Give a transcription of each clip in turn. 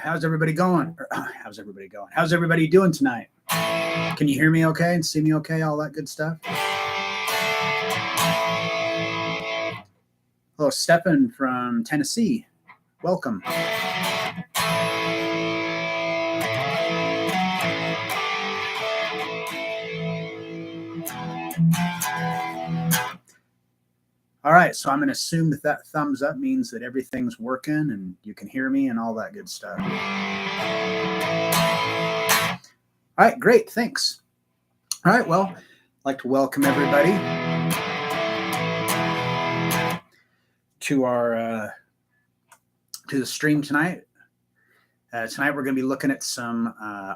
How's everybody going? How's everybody going? How's everybody doing tonight? Can you hear me okay and see me okay? All that good stuff. Hello, Stephen from Tennessee. Welcome. All right, so I'm going to assume that that thumbs up means that everything's working and you can hear me and all that good stuff. All right, great, thanks. All right, well, I'd like to welcome everybody to our to the stream tonight. Tonight we're going to be looking at some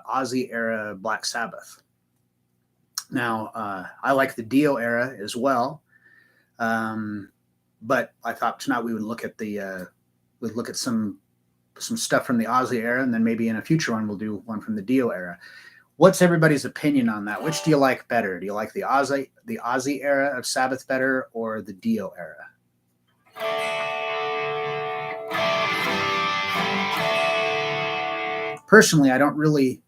Ozzy era Black Sabbath. Now, I like the Dio era as well. But I thought tonight we would look at some stuff from the Ozzy era, and then maybe in a future one we'll do one from the Dio era. What's everybody's opinion on that? Which do you like better? Do you like the Ozzy era of Sabbath better, or the Dio era? Personally, I don't really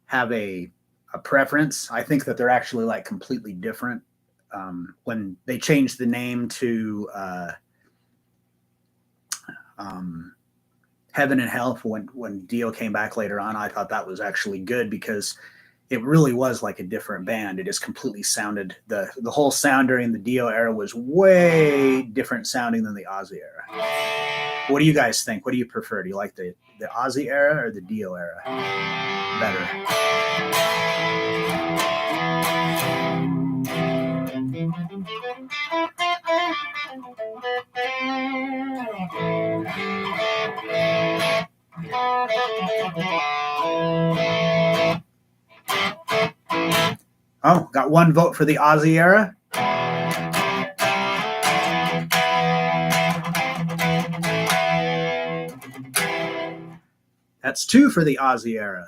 have a preference. I think that they're actually like completely different. When they changed the name to Heaven and Hell when Dio came back later on, I thought that was actually good because it really was like a different band. It just completely sounded, the whole sound during the Dio era was way different sounding than the Ozzy era. What do you guys think? What do you prefer? Do you like the Ozzy era or the Dio era better? Oh, got one vote for the Ozzy era. That's two for the Ozzy era.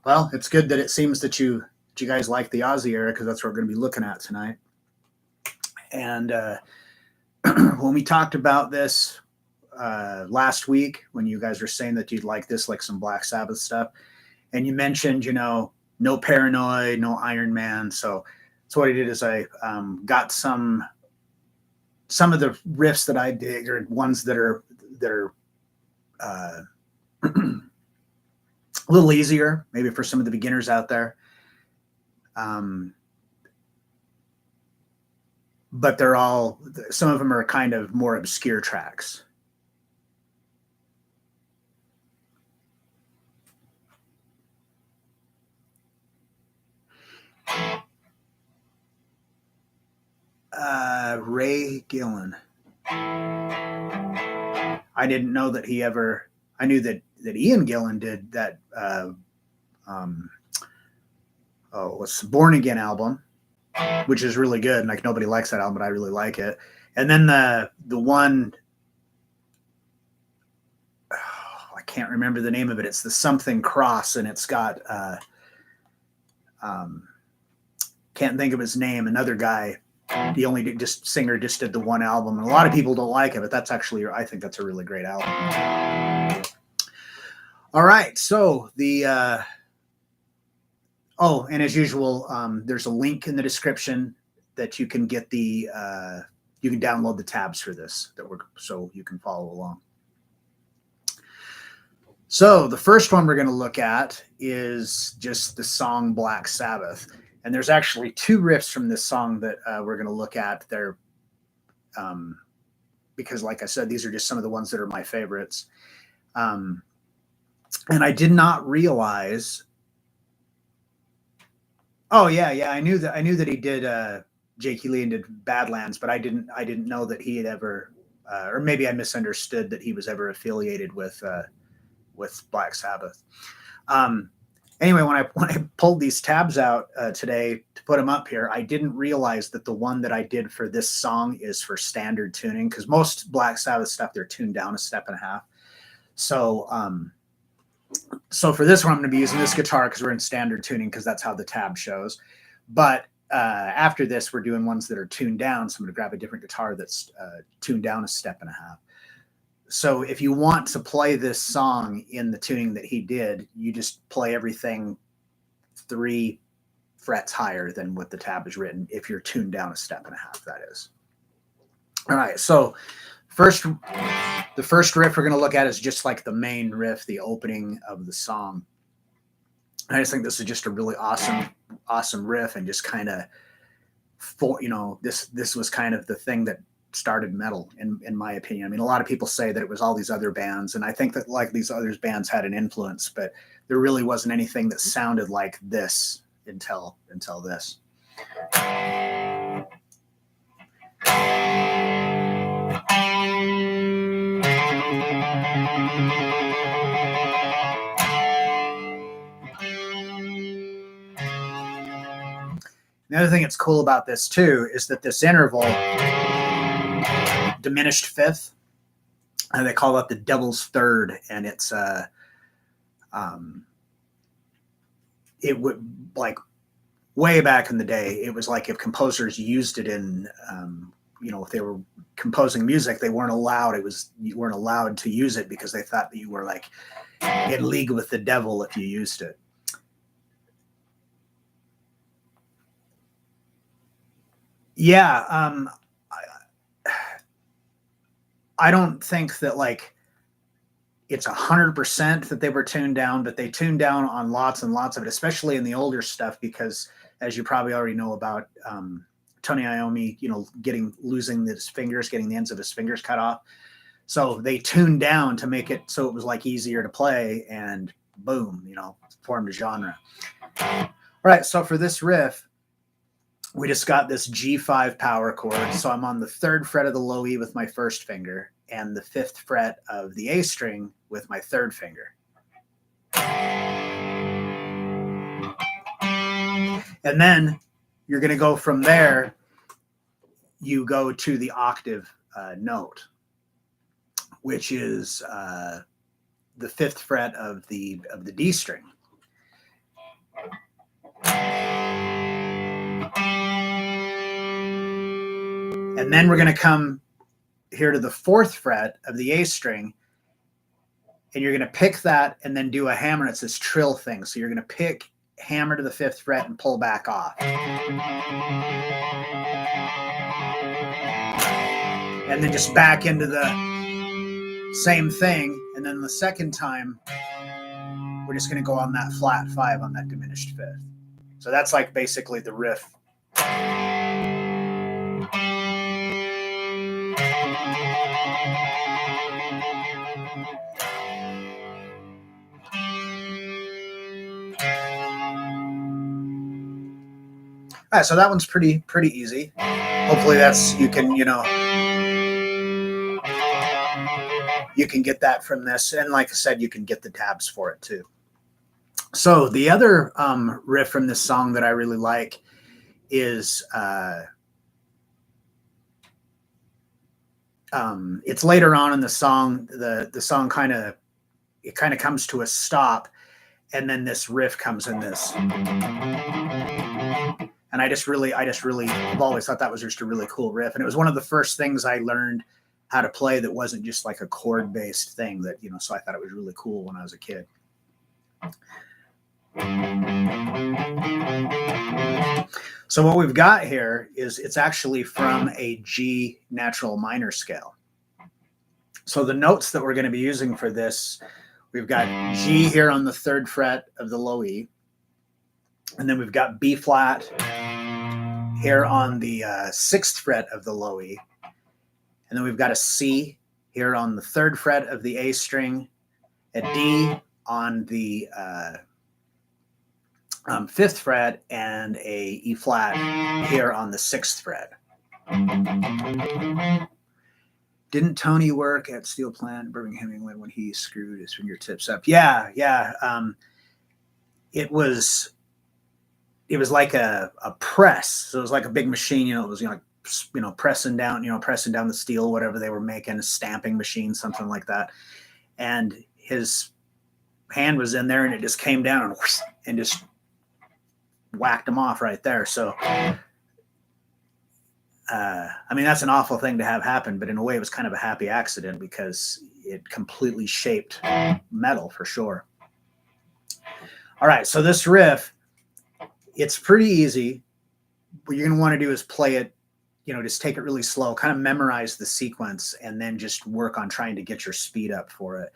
Well, it's good that it seems that you guys like the Ozzy era, because that's what we're going to be looking at tonight. And when we talked about this last week, when you guys were saying that you'd like this, like some Black Sabbath stuff, and you mentioned, No Paranoid, no Iron Man. So what I did is I got some of the riffs that I dig, or ones that are a little easier, maybe for some of the beginners out there. But some of them are kind of more obscure tracks. Ray Gillen. I didn't know that he ever, I knew that Ian Gillan did that, what's the Born Again album, which is really good. And like, nobody likes that album, but I really like it. And then the one, I can't remember the name of it. It's the Something Cross, and it's got, can't think of his name. Another guy, the only singer just did the one album. And a lot of people don't like it, but that's actually, I think that's a really great album. All right. So and as usual, there's a link in the description that you can get you can download the tabs for this so you can follow along. So the first one we're going to look at is just the song Black Sabbath. And there's actually two riffs from this song that we're going to look at there, because like I said, these are just some of the ones that are my favorites. And I did not realize. Oh yeah. I knew that he did Jake Healy and did Badlands, but I didn't know that he had ever, or maybe I misunderstood that he was ever affiliated with Black Sabbath. Anyway, when I pulled these tabs out today to put them up here, I didn't realize that the one that I did for this song is for standard tuning, because most Black Sabbath stuff, they're tuned down a step and a half. So for this one, I'm going to be using this guitar because we're in standard tuning, because that's how the tab shows. But after this, we're doing ones that are tuned down. So I'm going to grab a different guitar that's tuned down a step and a half. So if you want to play this song in the tuning that he did, you just play everything 3 frets higher than what the tab is written, if you're tuned down a step and a half, that is. All right, so the first riff we're going to look at is just like the main riff, the opening of the song. I just think this is just a really awesome riff, and just kind of, this was kind of the thing that started metal, in my opinion. I mean, a lot of people say that it was all these other bands, and I think that like these other bands had an influence, but there really wasn't anything that sounded like this until this. The other thing that's cool about this too is that this interval, diminished fifth, and they call it the devil's third, and it's it would, like, way back in the day, it was like if composers used it in if they were composing music, they weren't allowed. You weren't allowed to use it because they thought that you were like in league with the devil if you used it. Yeah, I don't think that like it's 100% that they were tuned down, but they tuned down on lots and lots of it, especially in the older stuff, because as you probably already know about Tony Iommi, losing his fingers, getting the ends of his fingers cut off. So they tuned down to make it so it was like easier to play, and boom, formed a genre. All right, so for this riff, we just got this G5 power chord. So I'm on the 3rd fret of the low E with my 1st finger, and the 5th fret of the A string with my 3rd finger. And then you're going to go from there, you go to the octave note, which is the 5th fret of the D string. And then we're going to come here to the 4th fret of the A string, and you're going to pick that and then do a hammer. It's this trill thing. So you're going to pick, hammer to the 5th fret, and pull back off. And then just back into the same thing. And then the second time, we're just going to go on that flat 5 on that diminished 5th. So that's like basically the riff. All right, so that one's pretty easy. Hopefully you can get that from this, and like I said, you can get the tabs for it too. So the other riff from this song that I really like is it's later on in the song. The song kind of comes to a stop, and then this riff comes in this. And I've always thought that was just a really cool riff. And it was one of the first things I learned how to play that wasn't just like a chord-based thing that, so I thought it was really cool when I was a kid. So what we've got here is it's actually from a G natural minor scale. So the notes that we're going to be using for this, we've got G here on the 3rd fret of the low E. And then we've got B flat here on the 6th fret of the low E. And then we've got a C here on the 3rd fret of the A string, a D on the 5th fret, and a E flat here on the 6th fret. Didn't Tony work at Steel Plant, Birmingham, England, when he screwed his fingertips up? Yeah. It was like a press. So it was like a big machine, it was, pressing down the steel, whatever they were making, a stamping machine, something like that. And his hand was in there, and it just came down and just whacked him off right there. So I mean, that's an awful thing to have happen, but in a way it was kind of a happy accident because it completely shaped metal for sure. All right, so this riff, it's pretty easy. What you're going to want to do is play it, just take it really slow, kind of memorize the sequence, and then just work on trying to get your speed up for it.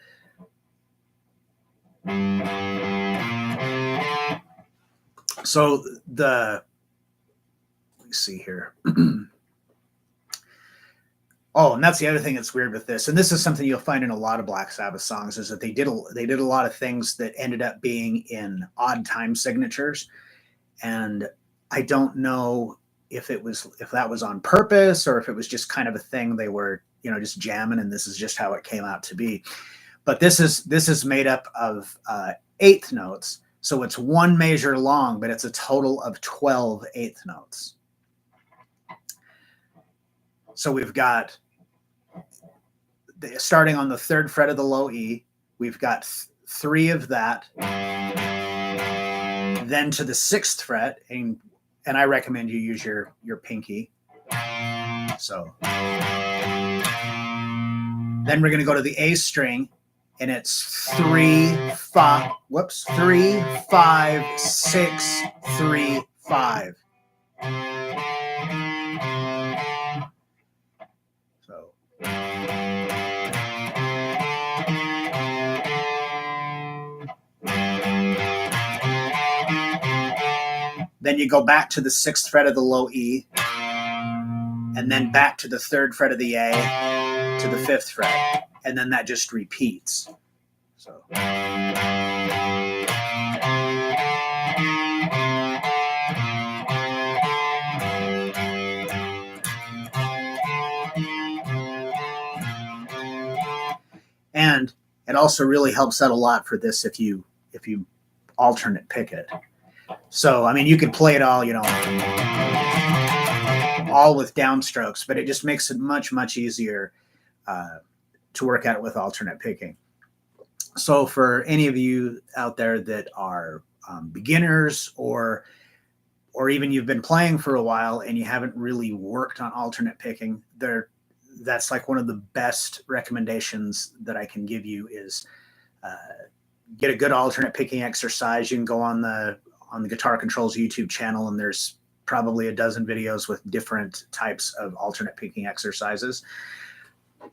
So let me see here. Oh, and that's the other thing that's weird with this, and this is something you'll find in a lot of Black Sabbath songs, is that they did a lot of things that ended up being in odd time signatures, and I don't know if that was on purpose or if it was just kind of a thing they were just jamming, and this is just how it came out to be. But this is made up of eighth notes, so it's one measure long, but it's a total of 12 eighth notes. So we've got, starting on the 3rd fret of the low E, we've got 3 of that, then to the 6th fret, and I recommend you use your pinky. So then we're going to go to the A string, and it's 3, 5, 6, 3, 5. Then you go back to the 6th fret of the low E, and then back to the 3rd fret of the A, to the 5th fret, and then that just repeats. So. And it also really helps out a lot for this if you alternate pick it. So, I mean, you could play it all, all with downstrokes, but it just makes it much, much easier to work at it with alternate picking. So for any of you out there that are beginners or even you've been playing for a while and you haven't really worked on alternate picking, that's like one of the best recommendations that I can give you is get a good alternate picking exercise. You can go on the Guitar Controls YouTube channel, and there's probably a dozen videos with different types of alternate picking exercises.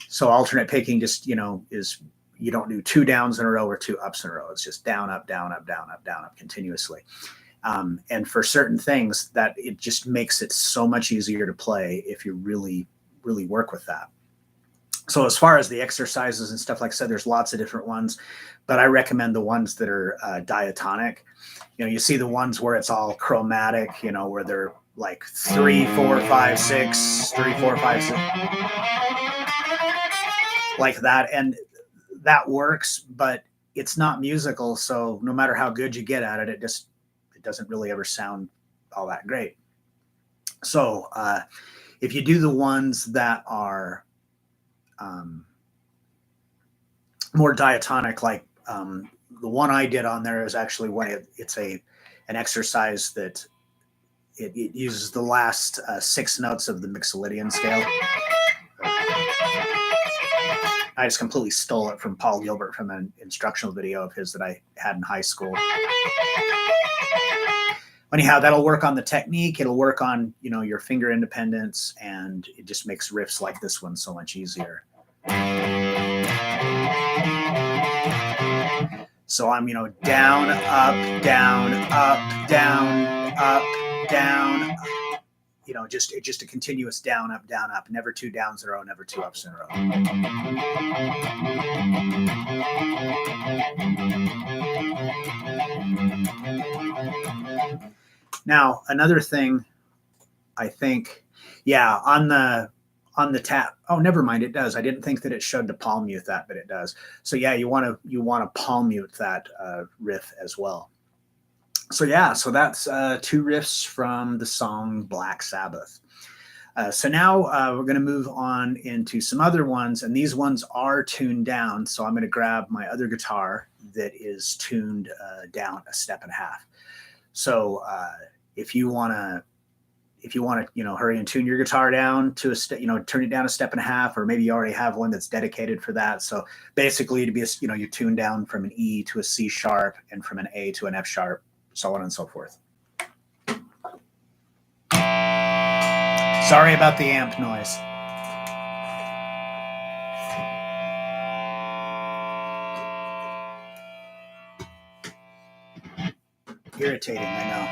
So alternate picking just, is you don't do 2 downs in a row or 2 ups in a row. It's just down, up, down, up, down, up, down, up continuously. And for certain things, that it just makes it so much easier to play if you really, really work with that. So as far as the exercises and stuff, like I said, there's lots of different ones, but I recommend the ones that are diatonic. You see the ones where it's all chromatic, where they're like 3, 4, 5, 6, 3, 4, 5, 6, like that. And that works, but it's not musical. So no matter how good you get at it, it doesn't really ever sound all that great. So if you do the ones that are more diatonic, like the one I did on there is actually it's an exercise that it uses the last 6 notes of the Mixolydian scale. I just completely stole it from Paul Gilbert from an instructional video of his that I had in high school. Anyhow, that'll work on the technique. It'll work on, your finger independence, and it just makes riffs like this one so much easier. So I'm, down, up, down, up, down, up, down, just a continuous down, up, never 2 downs in a row, never 2 ups in a row. Now, another thing, I think, on the tap. Oh, never mind. It does. I didn't think that it showed to palm mute that, but it does. So you want to palm mute that riff as well. So so that's 2 riffs from the song Black Sabbath. So now we're going to move on into some other ones, and these ones are tuned down. So I'm going to grab my other guitar that is tuned down 1.5 steps. So if you want to if you want to, hurry and tune your guitar down to a step, turn it down a step and a half, or maybe you already have one that's dedicated for that. So basically to be, you tune down from an E to a C sharp and from an A to an F sharp, so on and so forth. Sorry about the amp noise. Irritating, I know.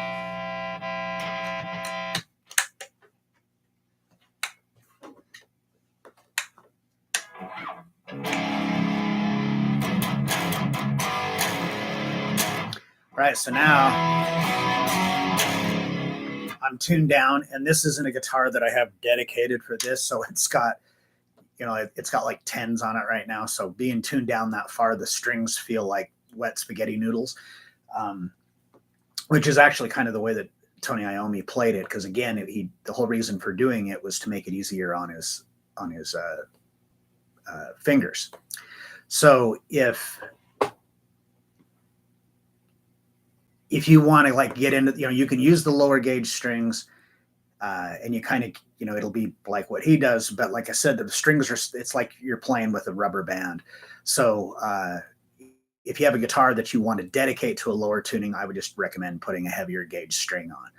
All right, so now I'm tuned down, and this isn't a guitar that I have dedicated for this, so it's got, it's got like 10s on it right now. So being tuned down that far, the strings feel like wet spaghetti noodles, which is actually kind of the way that Tony Iommi played it, because again, the whole reason for doing it was to make it easier on his fingers. So if you want to like get into, you can use the lower gauge strings, and you kind of, it'll be like what he does. But like I said, the strings it's like you're playing with a rubber band. So if you have a guitar that you want to dedicate to a lower tuning, I would just recommend putting a heavier gauge string on.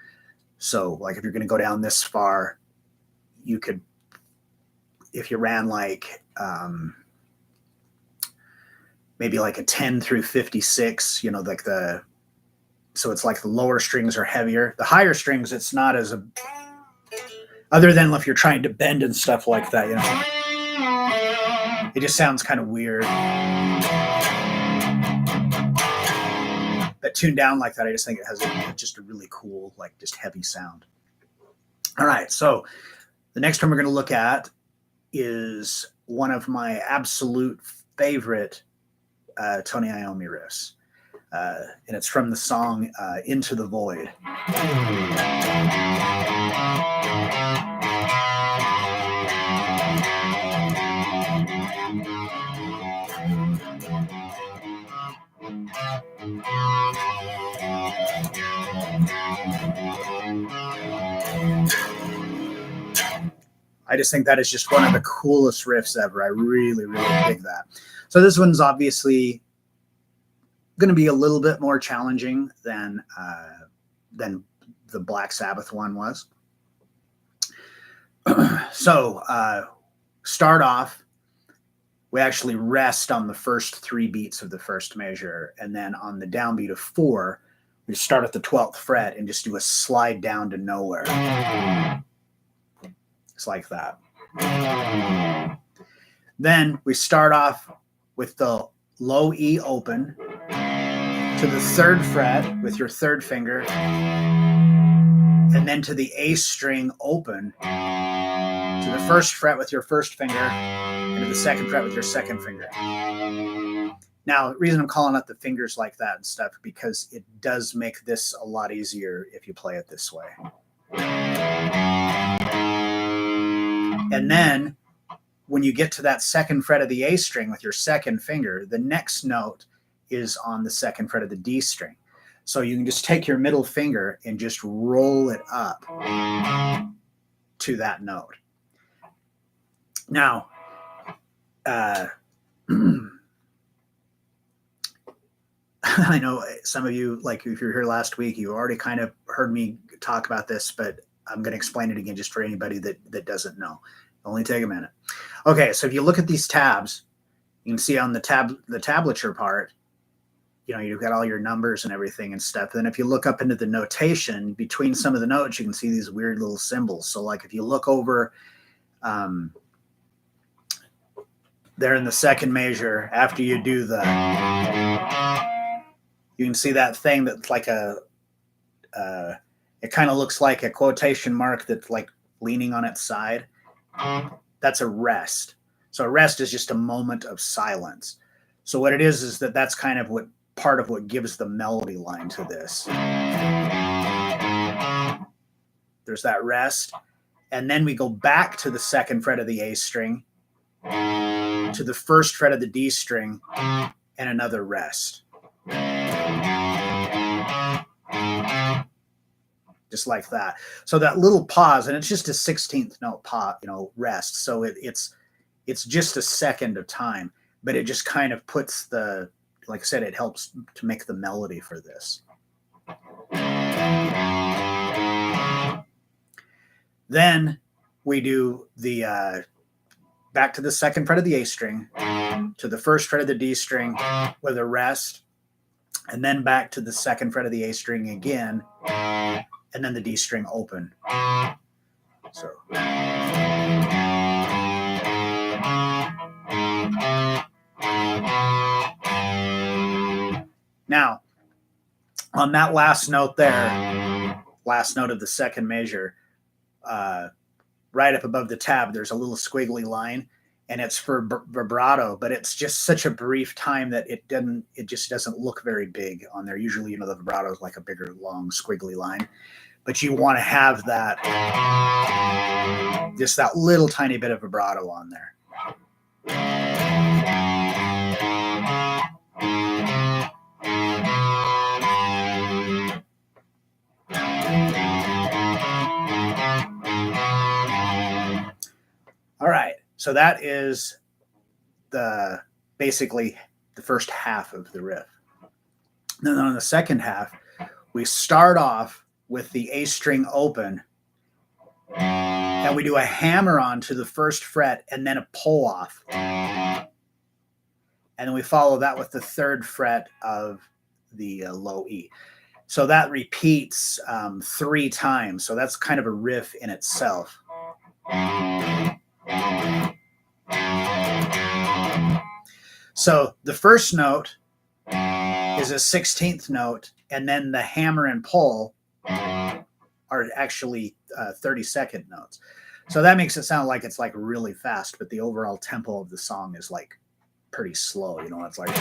So like if you're going to go down this far, you could, if you ran like maybe like a 10 through 56, like so it's like the lower strings are heavier. The higher strings, it's not as other than if you're trying to bend and stuff like that, it just sounds kind of weird. But tuned down like that, I just think it has just a really cool, like just heavy sound. All right, so the next one we're going to look at is one of my absolute favorite Tony Iommi riffs. And it's from the song Into the Void. I just think that is just one of the coolest riffs ever. I really, really dig that. So this one's obviously going to be a little bit more challenging than the Black Sabbath one was. So start off, we actually rest on the first 3 beats of the first measure, and then on the downbeat of 4, we start at the 12th fret and just do a slide down to nowhere. It's like that. Then we start off with the low E open to the 3rd fret with your 3rd finger, and then to the A string open to the 1st fret with your 1st finger, and to the 2nd fret with your 2nd finger. Now, the reason I'm calling out the fingers like that and stuff, because it does make this a lot easier if you play it this way. And then when you get to that 2nd fret of the A string with your 2nd finger, the next note is on the 2nd fret of the D string. So you can just take your middle finger and just roll it up to that note. Now, I know some of you, like if you were here last week, you already kind of heard me talk about this, but I'm going to explain it again just for anybody that doesn't know. It'll only take a minute. Okay, so if you look at these tabs, you can see on the tablature part, you've got all your numbers and everything and stuff. Then if you look up into the notation between some of the notes, you can see these weird little symbols. So like if you look over there in the 2nd measure, after you do the, you can see that thing that's like it kind of looks like a quotation mark that's like leaning on its side. That's a rest. So a rest is just a moment of silence. So what it is that's kind of part of what gives the melody line to this. There's that rest. And then we go back to the 2nd fret of the A string, to the 1st fret of the D string, and another rest. just like that. So that little pause, and it's just a 16th note pause, rest. So it's just a second of time, but it just kind of puts like I said, it helps to make the melody for this. Then we do the back to the second fret of the A string, to the first fret of the D string with a rest, and then back to the second fret of the A string again, and then the D string open. So. Now, on that last note there, last note of the second measure, right up above the tab, there's a little squiggly line, and it's for vibrato, but it's just such a brief time that it just doesn't look very big on there. Usually, the vibrato is like a bigger, long, squiggly line, but you want to have that, just that little tiny bit of vibrato on there. All right, so that is basically the first half of the riff. Then on the second half, we start off with the A string open, and we do a hammer on to the first fret and then a pull off. And then we follow that with the third fret of the low E. So that repeats 3 times. So that's kind of a riff in itself. So the first note is a 16th note, and then the hammer and pull are actually 32nd notes. So that makes it sound like it's like really fast, but the overall tempo of the song is like pretty slow. It's like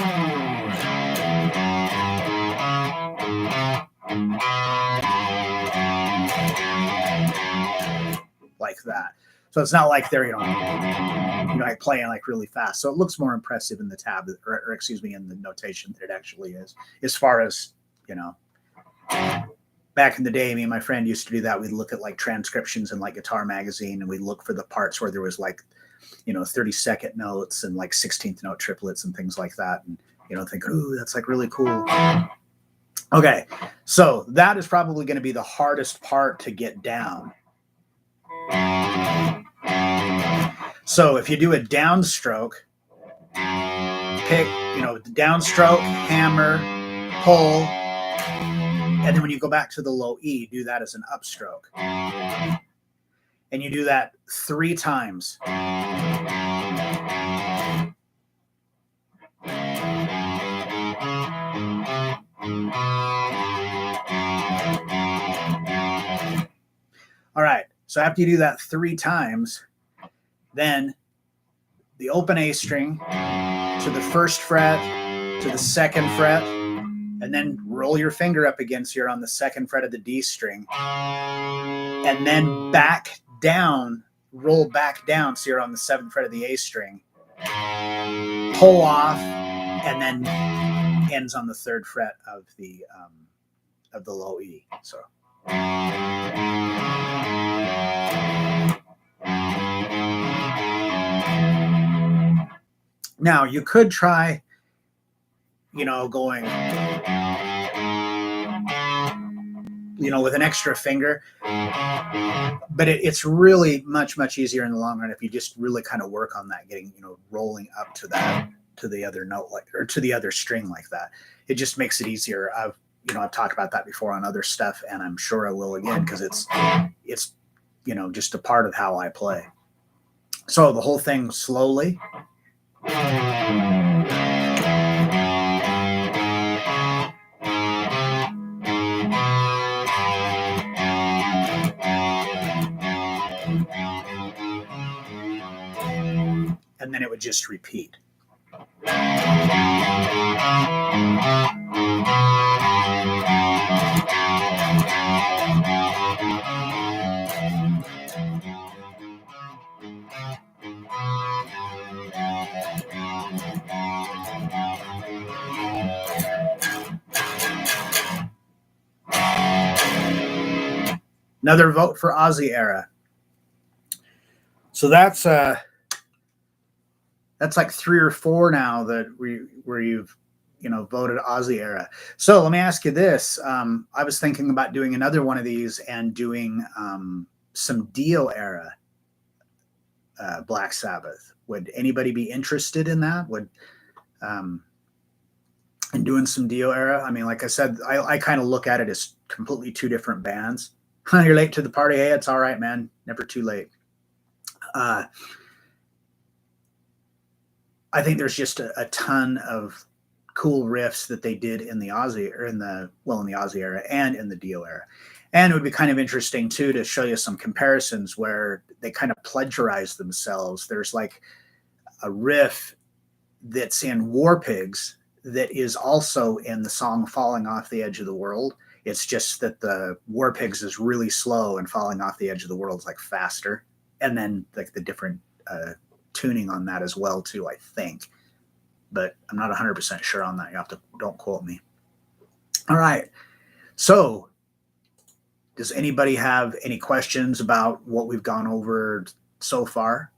that. So it's not like they're like playing like really fast. So it looks more impressive in the tab, or excuse me, in the notation that it actually is. As far as back in the day, me and my friend used to do that. We'd look at like transcriptions in like Guitar Magazine, and we'd look for the parts where there was like 32nd notes and like 16th note triplets and things like that, and think, ooh, that's like really cool. Okay, so that is probably going to be the hardest part to get down. So if you do a downstroke, pick, downstroke, hammer, pull, and then when you go back to the low E, do that as an upstroke. And you do that 3 times. All right, so after you do that 3 times, then the open A string to the first fret, to the second fret, and then roll your finger up again so you're on the second fret of the D string, and then back down, roll back down so you're on the 7th fret of the A string, pull off, and then ends on the 3rd fret of the low E. So. Now you could try, going, with an extra finger, but it's really much, much easier in the long run if you just really kind of work on that, getting, rolling up to that, to the other note, or to the other string like that. It just makes it easier. I've talked about that before on other stuff, and I'm sure I will again, because it's just a part of how I play. So the whole thing slowly. And then it would just repeat. Another vote for Ozzy era. So that's like 3 or 4 now that where you've voted Ozzy era. So let me ask you this. I was thinking about doing another one of these and doing some Dio era Black Sabbath. Would anybody be interested in that? And doing some Dio era? I mean, like I said, I kind of look at it as completely 2 different bands. You're late to the party. Hey, it's all right, man. Never too late. I think there's just a ton of cool riffs that they did in the Ozzy or in the Ozzy era and in the Dio era. And it would be kind of interesting too to show you some comparisons where they kind of plagiarize themselves. There's like a riff that's in War Pigs that is also in the song Falling Off the Edge of the World. It's just that the War Pigs is really slow and Falling Off the Edge of the World is like faster. And then like the different tuning on that as well too, I think. But I'm not 100% sure on that. Don't quote me. All right. So does anybody have any questions about what we've gone over so far?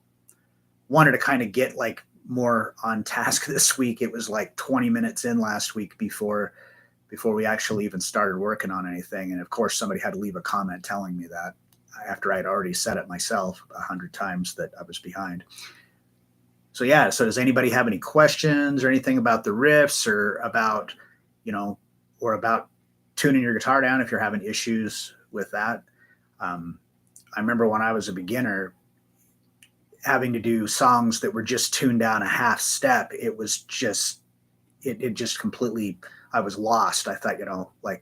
Wanted to kind of get like more on task this week. It was like 20 minutes in last week before we actually even started working on anything. And of course, somebody had to leave a comment telling me that after I'd already said it myself 100 times that I was behind. So yeah, so does anybody have any questions or anything about the riffs or about, or about tuning your guitar down if you're having issues with that? I remember when I was a beginner having to do songs that were just tuned down a half step. It was just, it just completely, I was lost. I thought, I was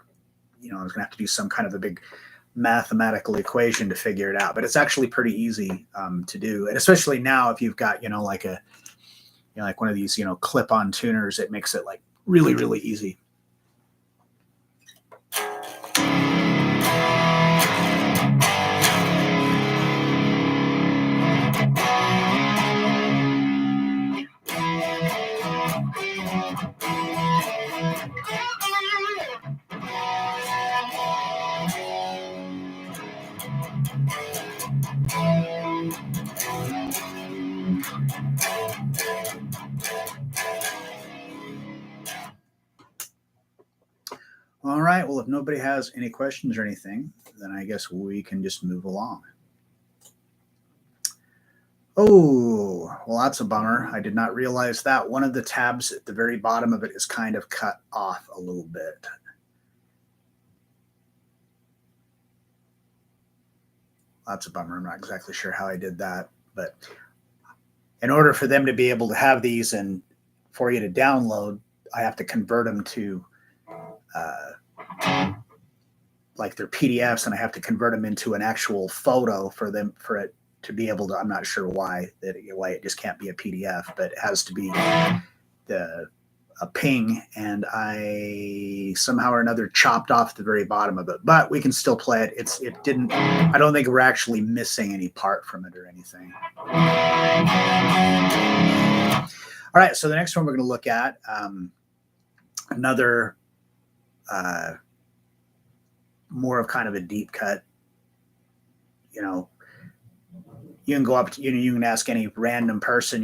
gonna have to do some kind of a big mathematical equation to figure it out, but it's actually pretty easy to do. And especially now, if you've got, like one of these, clip-on tuners, it makes it like really, really easy. All right. Well, if nobody has any questions or anything, then I guess we can just move along. Oh, well, that's a bummer. I did not realize that. One of the tabs at the very bottom of it is kind of cut off a little bit. That's a bummer. I'm not exactly sure how I did that, but in order for them to be able to have these and for you to download, I have to convert them to like their PDFs, and I have to convert them into an actual photo for it to be able to. I'm not sure why it just can't be a PDF, but it has to be a ping, and I somehow or another chopped off the very bottom of it. But we can still play it. It didn't. I don't think we're actually missing any part from it or anything. All right, so the next one we're going to look at another. More of kind of a deep cut. You can go up to, you can ask any random person,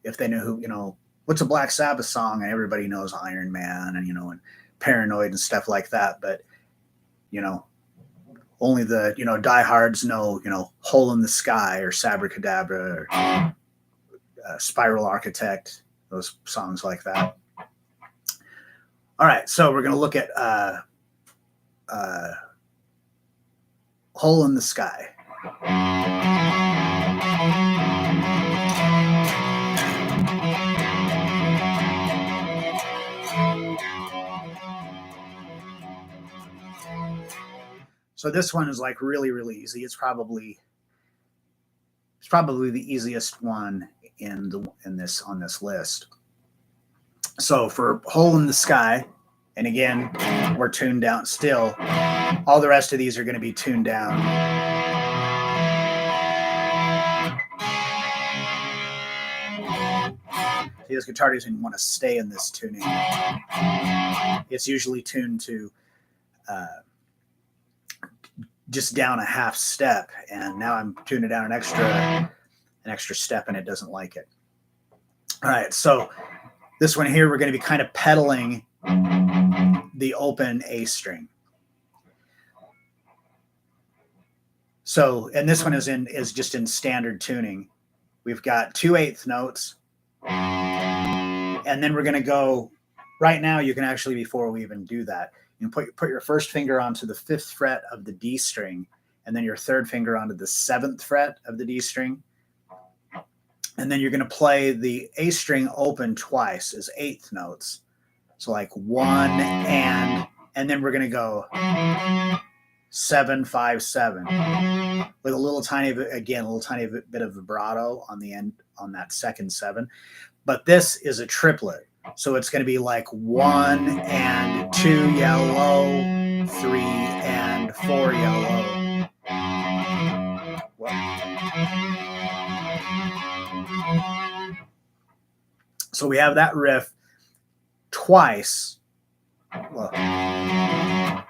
if they know who, what's a Black Sabbath song, and everybody knows Iron Man and, and Paranoid and stuff like that. But, only the, diehards know, Hole in the Sky or Sabbra Cadabra or Spiral Architect, those songs like that. All right. So we're going to look at, Hole in the Sky. So this one is like really, really easy. It's probably the easiest one on this list. So for Hole in the Sky, and again, we're tuned down still. All the rest of these are going to be tuned down. See, this guitar doesn't want to stay in this tuning. just down a half step, and now I'm tuning it down an extra step, and it doesn't like it. All right, so this one here, we're going to be kind of pedaling the open A string. So, and this one is just in standard tuning. We've got 2/8 notes, and then we're going to go. Right now, you can actually, before we even do that, you can put your first finger onto the 5th fret of the D string, and then your 3rd finger onto the 7th fret of the D string. And then you're going to play the A string open twice as 8th notes. So like 1 and then we're going to go 7, 5, 7 with a little tiny bit of vibrato on the end on that second 7. But this is a triplet. So it's going to be like 1 and 2 yellow, 3 and 4 yellow. So we have that riff twice. Well,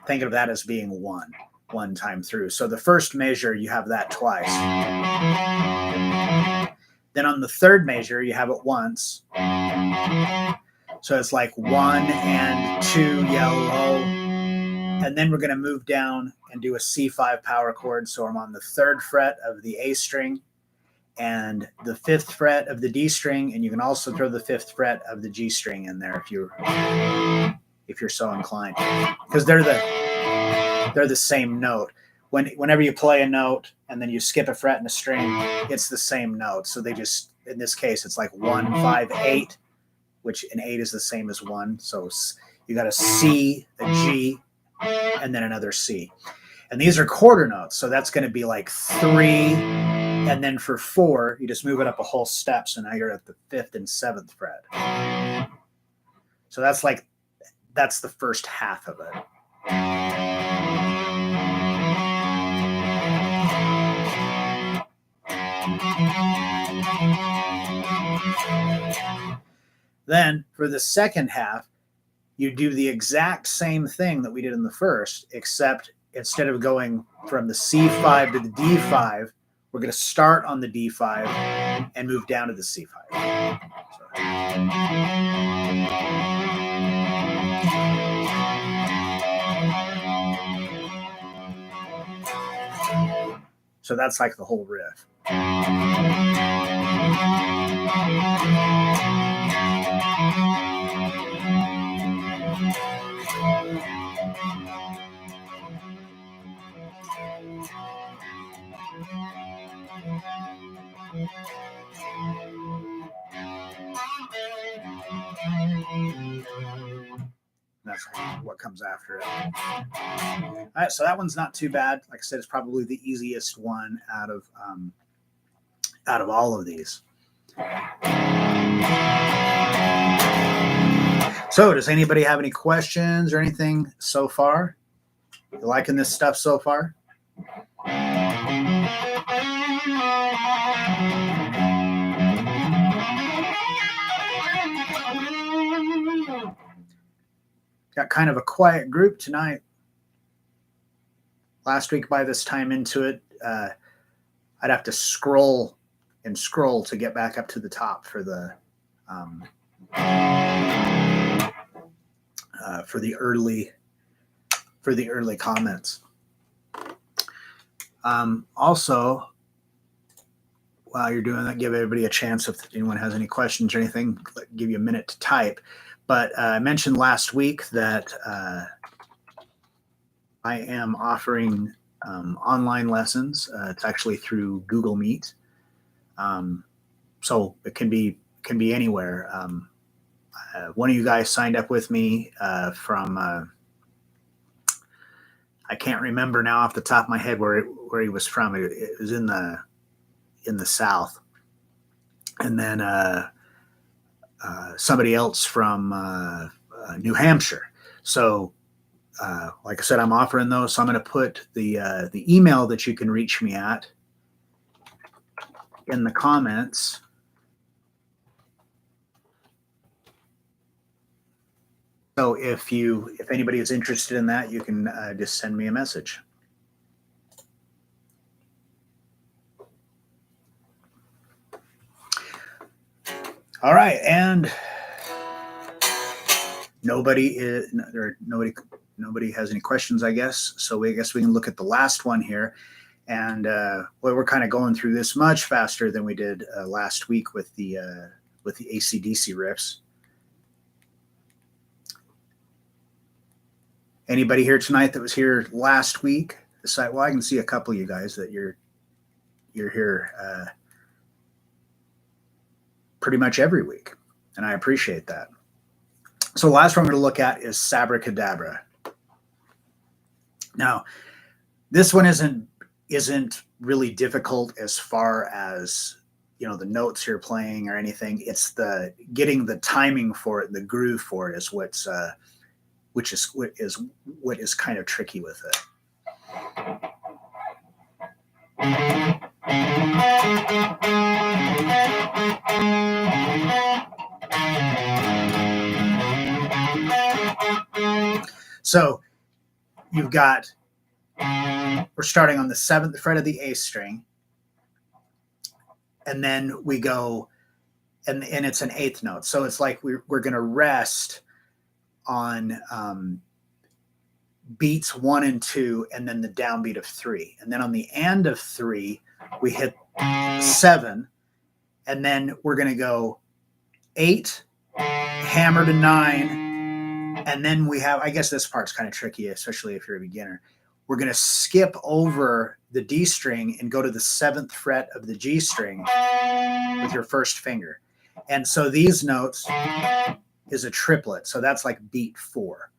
think of that as being one time through. So the first measure, you have that twice. Then on the 3rd measure, you have it once. So it's like 1 and 2 yellow. And then we're going to move down and do a C5 power chord. So I'm on the 3rd fret of the A string and the 5th fret of the D string. And you can also throw the 5th fret of the G string in there if you're so inclined, because they're the same note. Whenever you play a note and then you skip a fret in a string, it's the same note. So they just, in this case, it's like 1, 5, 8, which an 8 is the same as 1. So you got a C, a G, and then another C. And these are quarter notes. So that's going to be like 3. And then for 4, you just move it up a whole step. So now you're at the 5th and 7th fret. So that's the first half of it. Then for the second half, you do the exact same thing that we did in the first, except instead of going from the C5 to the D5, we're going to start on the D5 and move down to the C5. So that's like the whole riff. That's what comes after it. All right, so that one's not too bad. Like I said, it's probably the easiest one out of all of these. So, does anybody have any questions or anything so far? You liking this stuff so far? Got kind of a quiet group tonight. Last week, by this time into it, I'd have to scroll to get back up to the top for the early comments. Also, while you're doing that, give everybody a chance if anyone has any questions or anything. Give you a minute to type. But I mentioned last week that I am offering online lessons. It's actually through Google Meet, so it can be anywhere. One of you guys signed up with me from I can't remember now off the top of my head where he was from. It was in the South, and then somebody else from New Hampshire. So, like I said, I'm offering those. So I'm going to put the email that you can reach me at in the comments. So if anybody is interested in that, you can just send me a message. All right, and nobody has any questions, I guess. So I guess we can look at the last one here. And well, we're kind of going through this much faster than we did last week with the AC/DC riffs. Anybody here tonight that was here last week? Well, I can see a couple of you guys that you're here pretty much every week, and I appreciate that. So the last one I'm going to look at is Sabbra Cadabra. Now, this one isn't really difficult as far as, you know, the notes you're playing or anything. It's the getting the timing for it, the groove for it is what is kind of tricky with it. So you've got, we're starting on the 7th fret of the A string, and then we go, and it's an 8th note. So it's like we're going to rest on beats 1 and 2, and then the downbeat of 3. And then on the end of 3, we hit 7, and then we're going to go 8, hammer to 9, and then we have, I guess this part's kind of tricky, especially if you're a beginner. We're going to skip over the D string and go to the 7th fret of the G string with your first finger. And so these notes is a triplet. So that's like beat 4.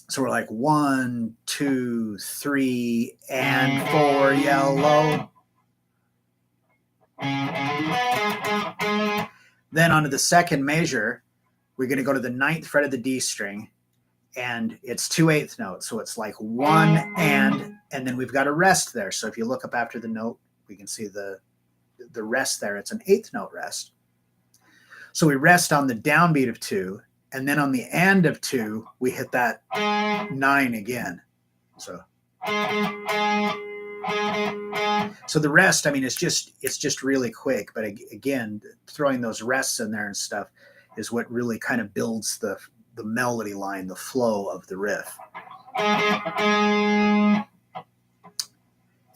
So we're like 1, 2, 3, and 4, yellow. Then onto the second measure, we're going to go to the 9th fret of the D string, and it's 2 8th notes. So it's like 1 and then we've got a rest there. So if you look up after the note, we can see the rest there. It's an 8th note rest. So we rest on the downbeat of 2, and then on the end of 2, we hit that 9 again. So the rest, I mean, it's just really quick. But again, throwing those rests in there and stuff is what really kind of builds the melody line, the flow of the riff.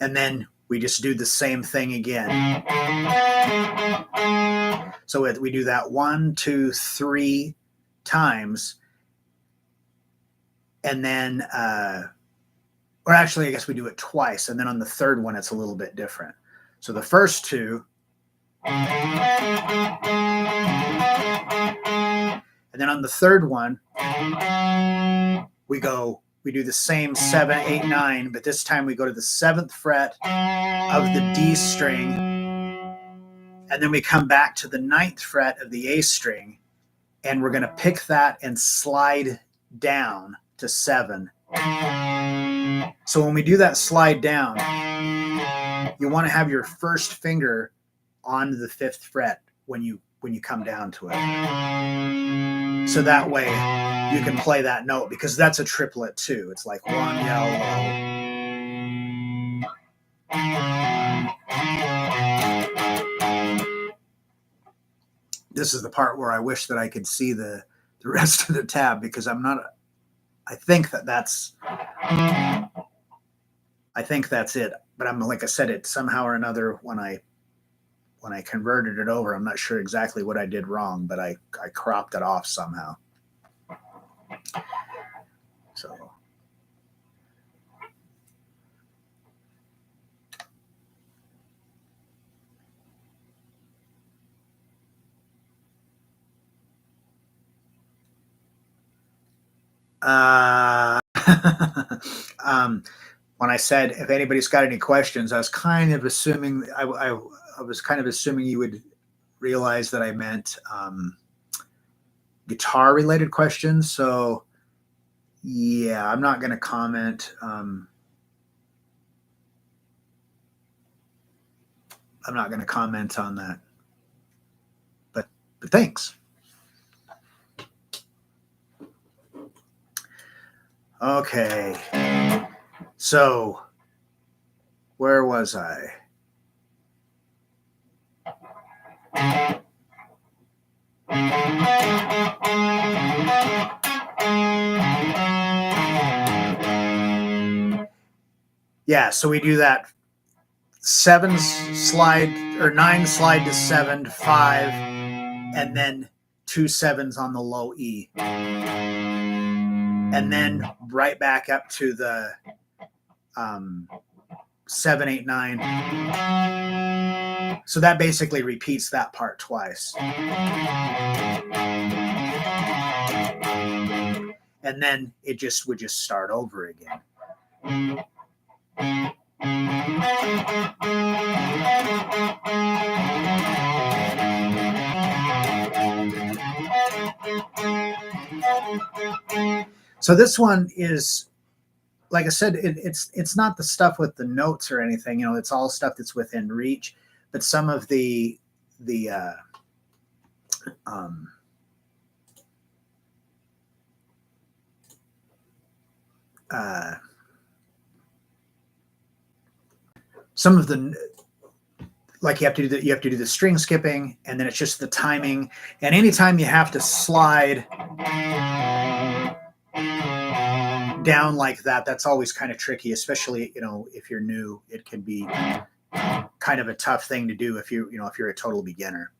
And then we just do the same thing again. So we do that 1, 2, 3 times, and then or actually I guess we do it twice, and then on the third one it's a little bit different. So the first 2, and then on the third one we do the same 7, 8, 9, but this time we go to the 7th fret of the D string, and then we come back to the 9th fret of the A string, and we're going to pick that and slide down to 7. So when we do that slide down, you want to have your first finger on the 5th fret when you come down to it. So that way you can play that note, because that's a triplet too. It's like 1 yellow. This is the part where I wish that I could see the rest of the tab, because I think that's it. But I'm, like I said, it somehow or another, when I converted it over, I'm not sure exactly what I did wrong, but I cropped it off somehow. So when I said if anybody's got any questions, I was kind of assuming I was kind of assuming you would realize that I meant guitar related questions. So yeah, I'm not going to comment. I'm not going to comment on that. But thanks. Okay. So where was I? Yeah, so we do that 7 slide or 9 slide to 7 to 5, and then 2 7s on the low E, and then right back up to the 7 8 9. So that basically repeats that part twice, and then it just would just start over again. So this one is, like I said, it's not the stuff with the notes or anything. You know, it's all stuff that's within reach. But some of the some of the, like you have to do the string skipping, and then it's just the timing. And anytime you have to slide down like that, that's always kind of tricky, especially, you know, if you're new. It can be kind of a tough thing to do if you're a total beginner.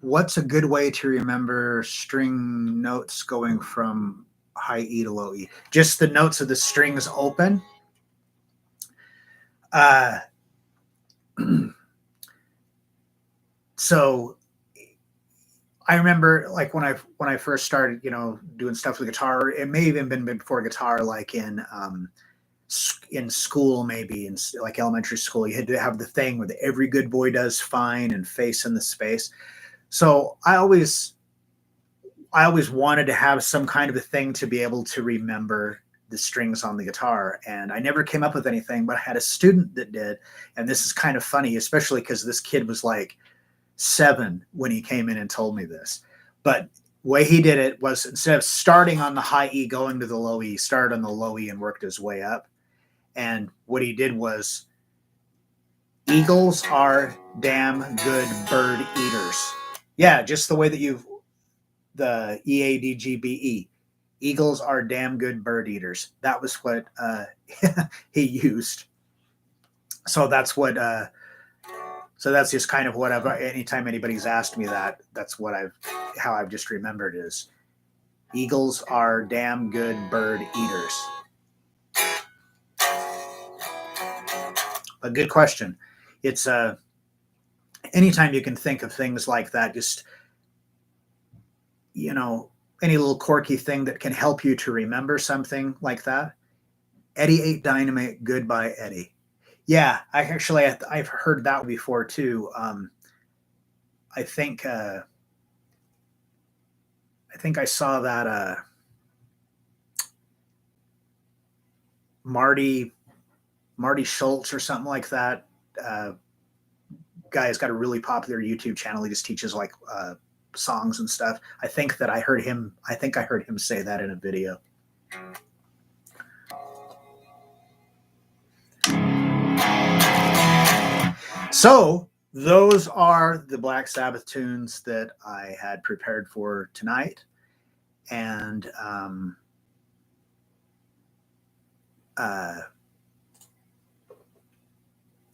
What's a good way to remember string notes going from high E to low E? Just the notes of the strings open. So I remember, like, when I first started, you know, doing stuff with guitar. It may have even been before guitar, like in school, maybe in like elementary school. You had to have the thing where every good boy does fine and face in the space. So I always wanted to have some kind of a thing to be able to remember the strings on the guitar, and I never came up with anything, but I had a student that did. And this is kind of funny, especially because this kid was like 7 when he came in and told me this. But the way he did it was, instead of starting on the high E going to the low E, started on the low E and worked his way up. And what he did was, eagles are damn good bird eaters. Yeah, just the way that the EADGBE. Eagles are damn good bird eaters. That was what he used. So that's what. So that's just kind of what anytime anybody's asked me that, that's how I've just remembered is, eagles are damn good bird eaters. A good question. It's anytime you can think of things like that, just, you know, any little quirky thing that can help you to remember something like that. Eddie ate dynamite. Goodbye, Eddie. Yeah, I've heard that before too. I think I saw that Marty Schultz or something like that. Guy's got a really popular YouTube channel. He just teaches like songs and stuff. I think I heard him say that in a video. So those are the Black Sabbath tunes that I had prepared for tonight. And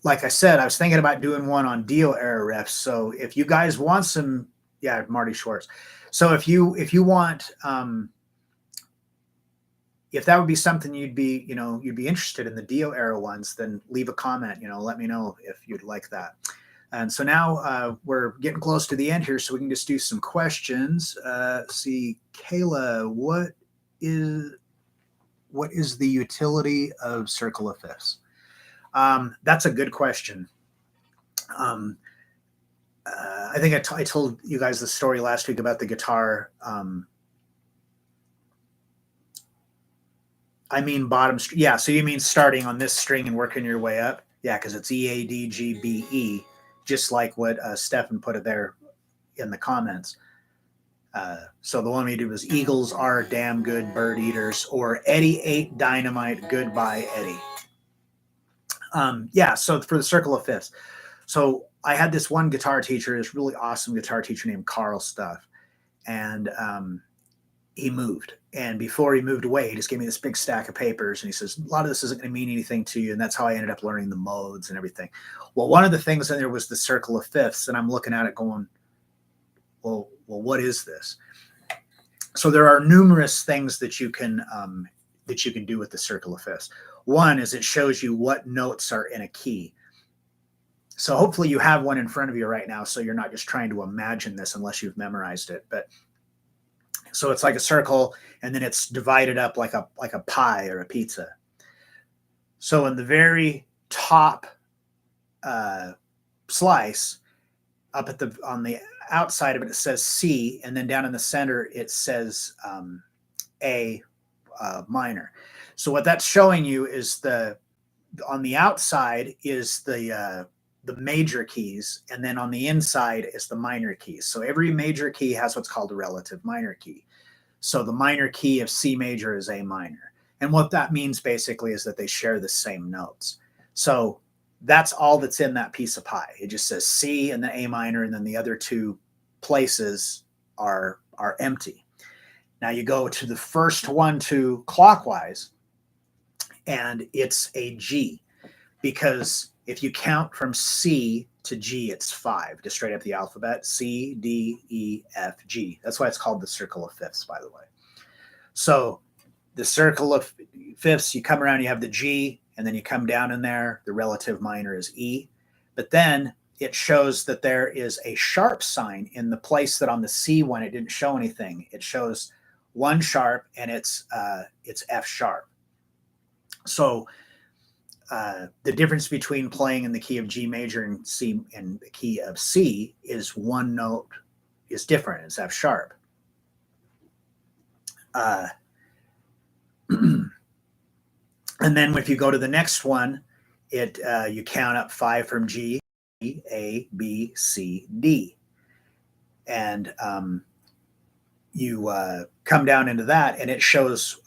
like I said, I was thinking about doing one on Dio era riffs. So if you guys want some, yeah, Marty Schwartz. So if you want, if that would be something you'd be interested in, the Dio era ones, then leave a comment. Let me know if you'd like that. And so now we're getting close to the end here, so we can just do some questions. See, Kayla, what is the utility of circle of fifths? That's a good question. I think I told you guys the story last week about the guitar. I mean bottom string. Yeah, so you mean starting on this string and working your way up? Yeah, because it's E, A, D, G, B, E. just like what Stefan put it there in the comments. So the one we did was Eagles are damn good bird eaters, or Eddie ate dynamite, goodbye Eddie. Yeah, so for the circle of fifths. So I had this one guitar teacher, this really awesome guitar teacher named Carl Stuff. And he moved. And before he moved away, he just gave me this big stack of papers. And he says, a lot of this isn't going to mean anything to you. And that's how I ended up learning the modes and everything. Well, one of the things in there was the circle of fifths. And I'm looking at it going, well, what is this? So there are numerous things that you can do with the circle of fifths. One is it shows you what notes are in a key. So hopefully you have one in front of you right now, so you're not just trying to imagine this unless you've memorized it. But so it's like a circle, and then it's divided up like a pie or a pizza. So in the very top slice, up at on the outside of it, it says C, and then down in the center it says A minor. So what that's showing you is on the outside is the major keys, and then on the inside is the minor keys. So every major key has what's called a relative minor key. So the minor key of C major is A minor. And what that means basically is that they share the same notes. So that's all that's in that piece of pie. It just says C and then A minor, and then the other two places are empty. Now you go to the first one to clockwise, and it's a G, because if you count from C to G, it's 5, just straight up the alphabet: C, D, E, F, G. That's why it's called the circle of fifths, by the way. So the circle of fifths, you come around, you have the G, and then you come down in there, the relative minor is E. But then it shows that there is a sharp sign in the place that on the C one it didn't show anything. It shows one sharp, and it's F sharp. So the difference between playing in the key of G major and C and the key of C is one note is different. It's F sharp. And then if you go to the next one, you count up 5 from G, A, B, C, D. And you come down into that, and it shows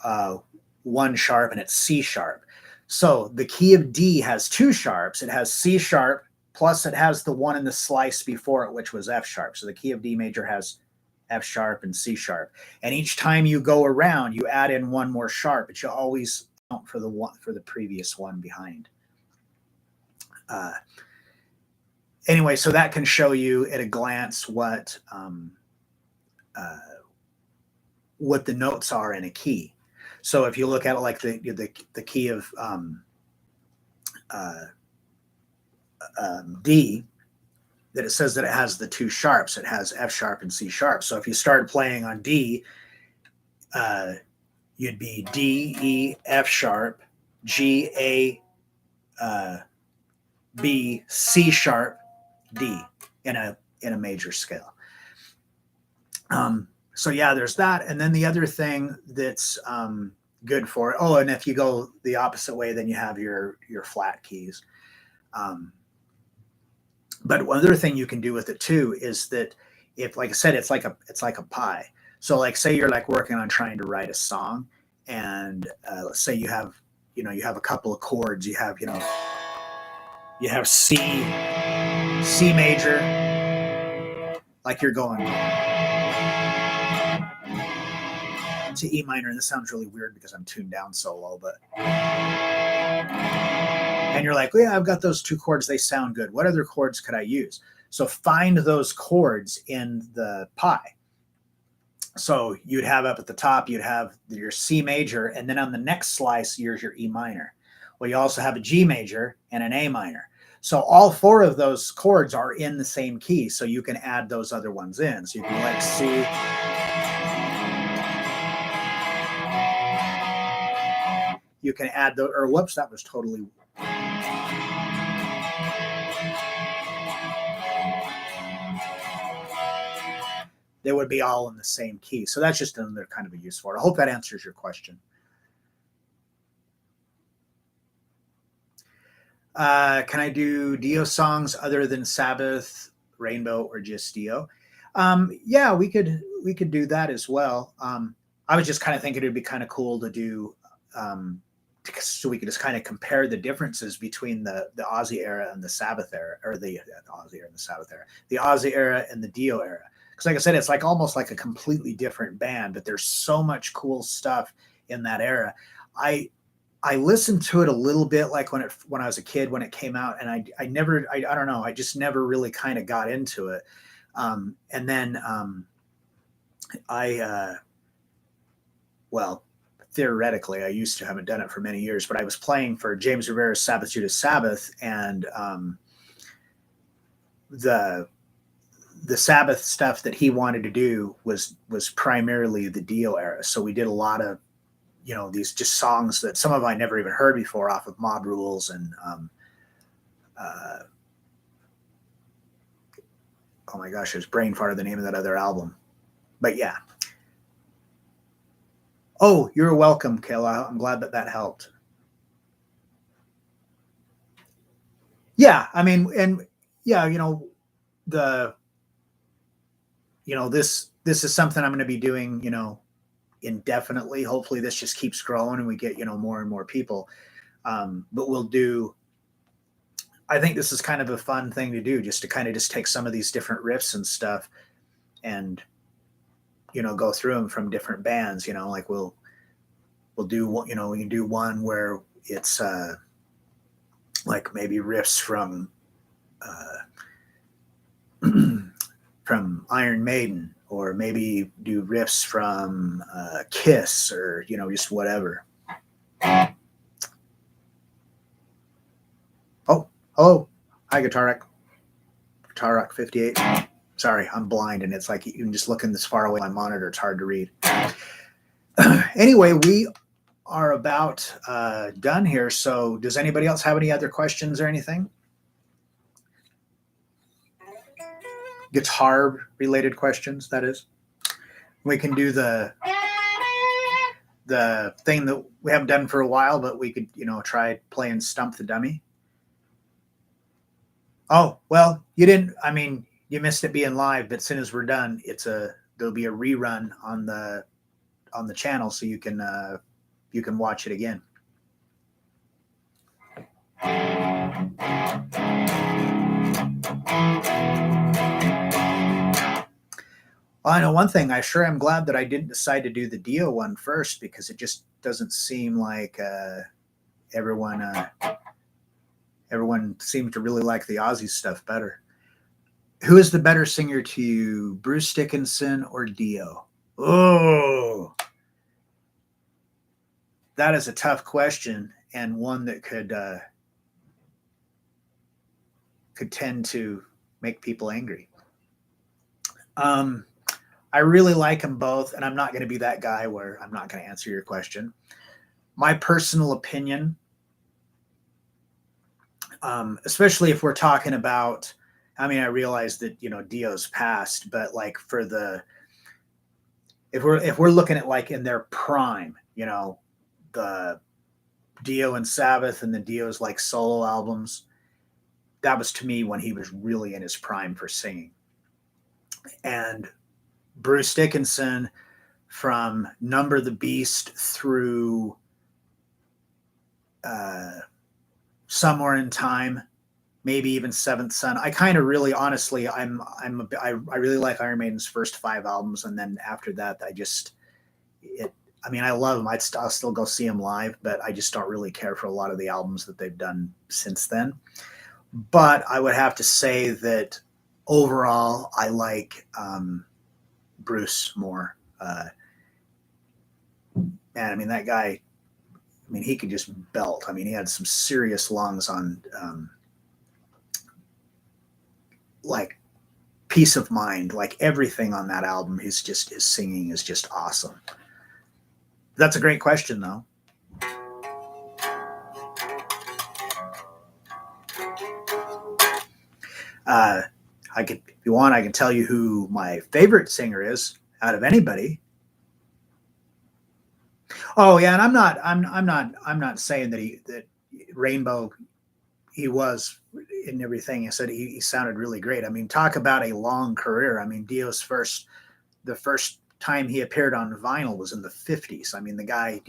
one sharp, and it's C sharp. So the key of D has 2 sharps. It has C sharp, plus it has the one in the slice before it, which was F sharp. So the key of D major has F sharp and C sharp. And each time you go around, you add in one more sharp, but you always count for the previous one behind. Anyway, so that can show you at a glance what the notes are in a key. So if you look at it like the key of D, that it says that it has the 2 sharps. It has F sharp and C sharp. So if you started playing on D, you'd be D, E, F sharp, G, A, B, C sharp, D in a major scale. So yeah, there's that. And then the other thing that's good for it. Oh, and if you go the opposite way, then you have your flat keys. But one other thing you can do with it too is that if, like I said, it's like a pie. So like, say you're like working on trying to write a song, and let's say you have a couple of chords. You have C major, like you're going to E minor, and this sounds really weird because I'm tuned down so low, but and you're like, well, yeah, I've got those 2 chords, they sound good. What other chords could I use? So find those chords in the pie. So you'd have up at the top, you'd have your C major, and then on the next slice, here's your E minor. Well, you also have a G major and an A minor. So all 4 of those chords are in the same key, so you can add those other ones in. So you can like C. You can add whoops, that was totally. They would be all in the same key. So that's just another kind of a use for it. I hope that answers your question. Can I do Dio songs other than Sabbath, Rainbow, or just Dio? Yeah, we could do that as well. I was just kind of thinking it'd be kind of cool to do, so we could just kind of compare the differences between the Ozzy era and the Sabbath era, or the Ozzy era and the Sabbath era, the Ozzy era and the Dio era. Because, like I said, it's like almost like a completely different band, but there's so much cool stuff in that era. I I listened to it a little bit, like when I was a kid when it came out, and I never I don't know, I just never really kind of got into it. And then I well, theoretically, I used to, haven't done it for many years, but I was playing for James Rivera's Sabbath Judas Sabbath, and the the Sabbath stuff that he wanted to do was primarily the Dio era. So we did a lot of, these just songs that some of I never even heard before off of Mob Rules and uh, oh my gosh, there's brain fart of the name of that other album. But yeah. Oh, you're welcome, Kayla. I'm glad that helped. Yeah, I mean, and yeah, the this is something I'm going to be doing, indefinitely. Hopefully, this just keeps growing and we get more and more people. But we'll do. I think this is kind of a fun thing to do, just to kind of just take some of these different riffs and stuff, and go through them from different bands. Like we'll do, we can do one where it's like maybe riffs from from Iron Maiden, or maybe do riffs from Kiss, or just whatever. Oh, hello, hi, Guitar Rock 58. Sorry, I'm blind, and it's like you can just looking this far away on my monitor. It's hard to read. Anyway, we are about done here. So, does anybody else have any other questions or anything? Guitar related questions, that is. We can do the thing that we haven't done for a while, but we could, try playing Stump the Dummy. Oh, well, you didn't, I mean, you missed it being live, but as soon as we're done, there'll be a rerun on the channel, so you can watch it again. Well, I know one thing. I sure am glad that I didn't decide to do the Dio one first, because it just doesn't seem like everyone seems to really like the Ozzy stuff better. Who is the better singer to you, Bruce Dickinson or Dio? Oh, that is a tough question, and one that could tend to make people angry. I really like them both, and I'm not going to be that guy where I'm not going to answer your question. My personal opinion, especially if we're talking about, I mean, I realize that Dio's passed, but like if we're looking at like in their prime, the Dio and Sabbath and the Dio's like solo albums, that was to me when he was really in his prime for singing. And Bruce Dickinson, from Number the Beast through Somewhere in Time, maybe even Seventh Son. I kind of really, honestly, I really like Iron Maiden's first 5 albums, and then after that, I mean, I love them. I'll still go see them live, but I just don't really care for a lot of the albums that they've done since then. But I would have to say that overall, I like Bruce more. Man, I mean, that guy, I mean, he could just belt. I mean, he had some serious lungs on, like, Peace of Mind. Like, everything on that album, his singing is just awesome. That's a great question, though. If you want, I can tell you who my favorite singer is out of anybody. Oh yeah, and I'm not saying that Rainbow, he was in everything. I said he sounded really great. I mean, talk about a long career. I mean, Dio's the first time he appeared on vinyl was in the 50s. I mean, the guy,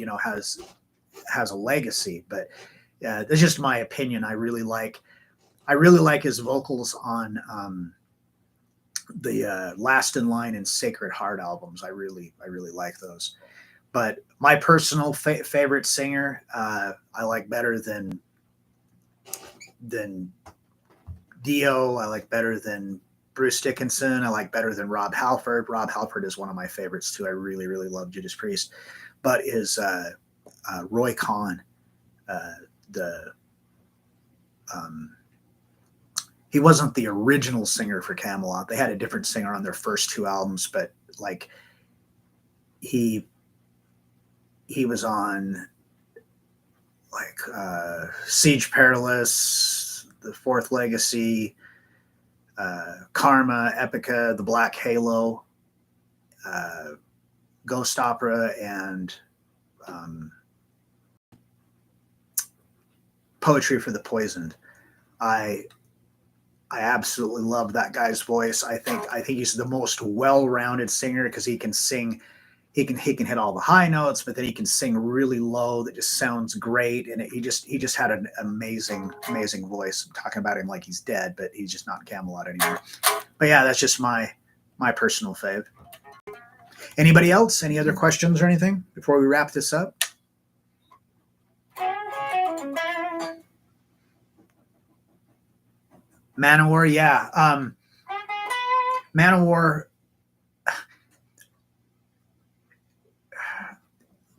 has a legacy, but that's just my opinion. I really like his vocals on the Last in Line and Sacred Heart albums. I really like those. But my personal favorite singer, I like better than Dio. I like better than Bruce Dickinson. I like better than Rob Halford. Rob Halford is one of my favorites too. I really love Judas Priest. But is Roy Khan, the he wasn't the original singer for Camelot. They had a different singer on their first two albums, but like he was on like Siege Perilous, The Fourth Legacy, Karma, Epica, The Black Halo, Ghost Opera, and Poetry for the Poisoned. I absolutely love that guy's voice. I think he's the most well-rounded singer because he can sing. He can hit all the high notes, but then he can sing really low that just sounds great. And he just had an amazing voice. I'm talking about him like he's dead, but he's just not Camelot anymore. But yeah, that's just my personal fave. Anybody else? Any other questions or anything before we wrap this up? Manowar, yeah. Manowar,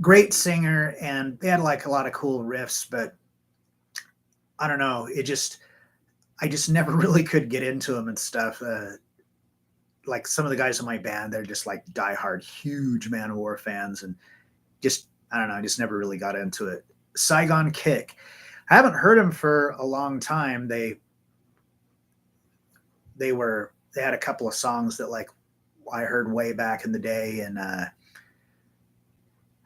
great singer, and they had like a lot of cool riffs, but I don't know. I just never really could get into them and stuff. Like some of the guys in my band, they're just like diehard, huge Manowar fans, and just I don't know. I just never really got into it. Saigon Kick, I haven't heard them for a long time. They had a couple of songs that like I heard way back in the day, and I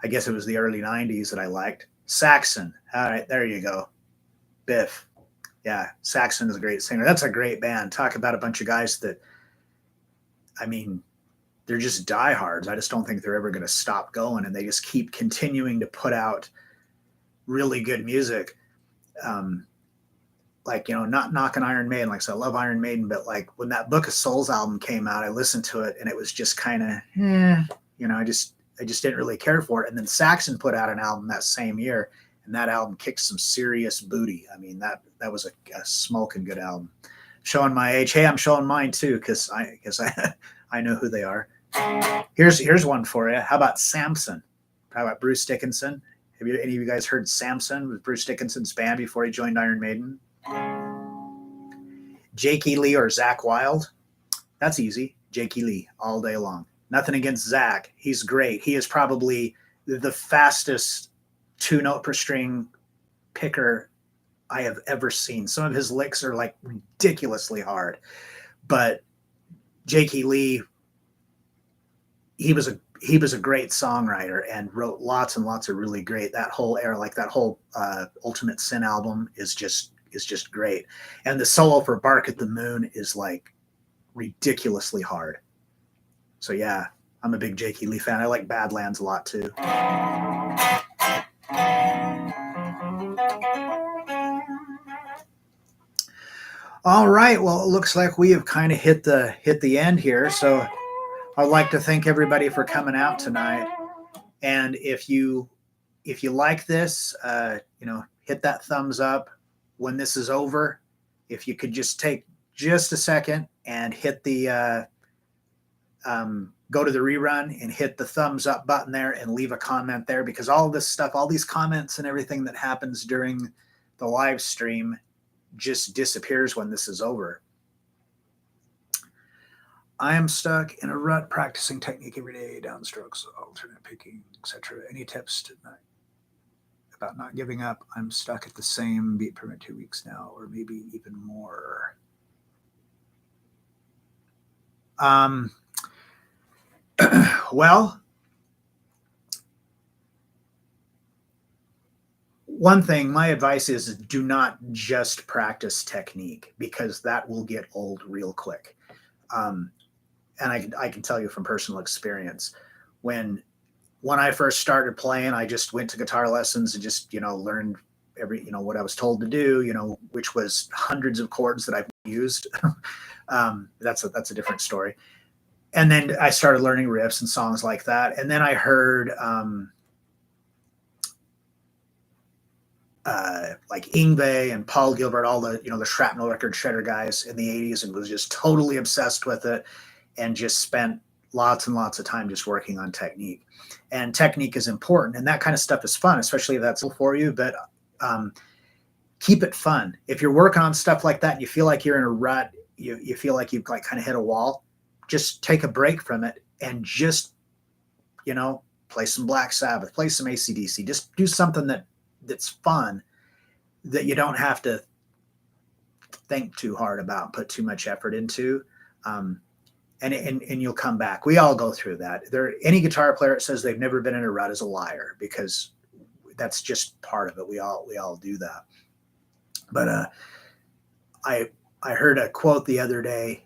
guess it was the early 90s that I liked. Saxon, all right, there you go. Biff, yeah, Saxon is a great singer. That's a great band. Talk about a bunch of guys that, I mean, they're just diehards. I just don't think they're ever going to stop going, and they just keep continuing to put out really good music. Like, not knocking Iron Maiden. Like, so I love Iron Maiden, but like when that Book of Souls album came out, I listened to it and it was just kind of, I just didn't really care for it. And then Saxon put out an album that same year, and that album kicked some serious booty. I mean, that was a smoking good album. Showing my age. Hey, I'm showing mine too, because I know who they are. Here's one for you. How about Samson? How about Bruce Dickinson? Have any of you guys heard Samson with Bruce Dickinson's band before he joined Iron Maiden? Jakey Lee or Zach Wilde? That's easy. Jakey Lee all day long. Nothing against Zach. He's great. He is probably the fastest 2-note per string picker I have ever seen. Some of his licks are like ridiculously hard. But Jakey Lee, he was a great songwriter and wrote lots and lots of really great. That whole era, like that whole Ultimate Sin album is just great. And the solo for Bark at the Moon is like ridiculously hard. So yeah, I'm a big Jakey Lee fan. I like Badlands a lot too. All right. Well, it looks like we have kind of hit the end here. So I'd like to thank everybody for coming out tonight. And if you like this, hit that thumbs up. When this is over, if you could just take just a second and hit the go to the rerun and hit the thumbs up button there and leave a comment there, because all this stuff, all these comments and everything that happens during the live stream just disappears when this is over. I am stuck in a rut practicing technique every day, downstrokes, alternate picking, etc. Any tips tonight about not giving up? I'm stuck at the same beat per minute 2 weeks now, or maybe even more. Well, one thing, my advice is do not just practice technique, because that will get old real quick. And I can tell you from personal experience, when I first started playing, I just went to guitar lessons and just, learned what I was told to do, which was hundreds of chords that I've used. That's a different story. And then I started learning riffs and songs like that. And then I heard, like Yngwie and Paul Gilbert, all the, the Shrapnel Record Shredder guys in the 80s, and was just totally obsessed with it, and just spent lots and lots of time just working on technique. And technique is important, and that kind of stuff is fun, especially if that's for you. But keep it fun. If you're working on stuff like that and you feel like you're in a rut, you feel like you've like kind of hit a wall, just take a break from it and just, play some Black Sabbath, play some AC/DC, just do something that's fun, that you don't have to think too hard about, put too much effort into. And you'll come back. We all go through that. Any guitar player that says they've never been in a rut is a liar, because that's just part of it. We all do that. But I heard a quote the other day,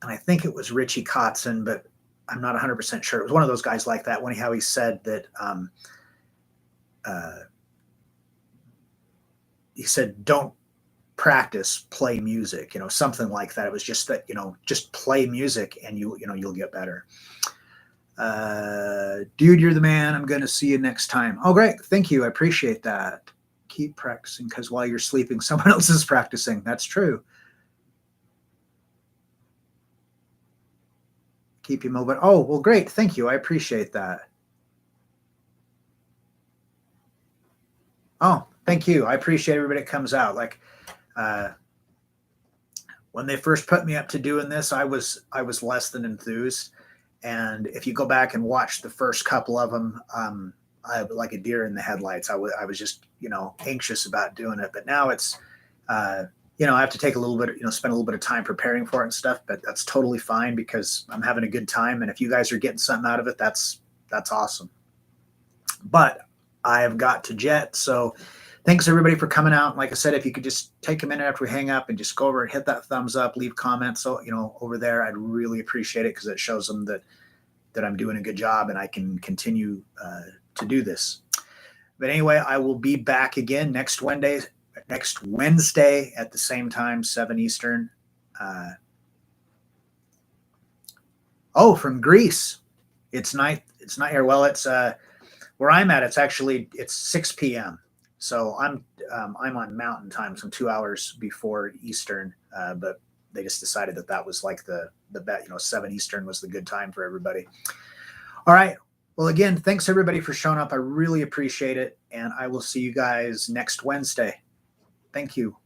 and I think it was Richie Kotzen, but I'm not 100% sure. It was one of those guys like that, how he said that he said, don't practice, play music, something like that. It was just that, just play music and you'll get better. Dude, you're the man. I'm going to see you next time. Oh, great. Thank you. I appreciate that. Keep practicing, because while you're sleeping, someone else is practicing. That's true. Keep you moving. Oh, well, great. Thank you. I appreciate that. Oh, thank you. I appreciate everybody that comes out. Like, when they first put me up to doing this, I was less than enthused. And if you go back and watch the first couple of them, I was like a deer in the headlights. I was just, anxious about doing it. But now it's, I have to take a little bit, spend a little bit of time preparing for it and stuff. But that's totally fine, because I'm having a good time. And if you guys are getting something out of it, that's awesome. But I have got to jet. So thanks everybody for coming out. Like I said, if you could just take a minute after we hang up and just go over and hit that thumbs up, leave comments, so over there, I'd really appreciate it, because it shows them that I'm doing a good job and I can continue to do this. But anyway, I will be back again next Wednesday at the same time, 7 Eastern. From Greece. It's night here. Well, it's where I'm at. It's 6 p.m. So I'm on Mountain Time, so I'm 2 hours before Eastern. But they just decided that was like the bet. 7 Eastern was the good time for everybody. All right. Well, again, thanks everybody for showing up. I really appreciate it, and I will see you guys next Wednesday. Thank you.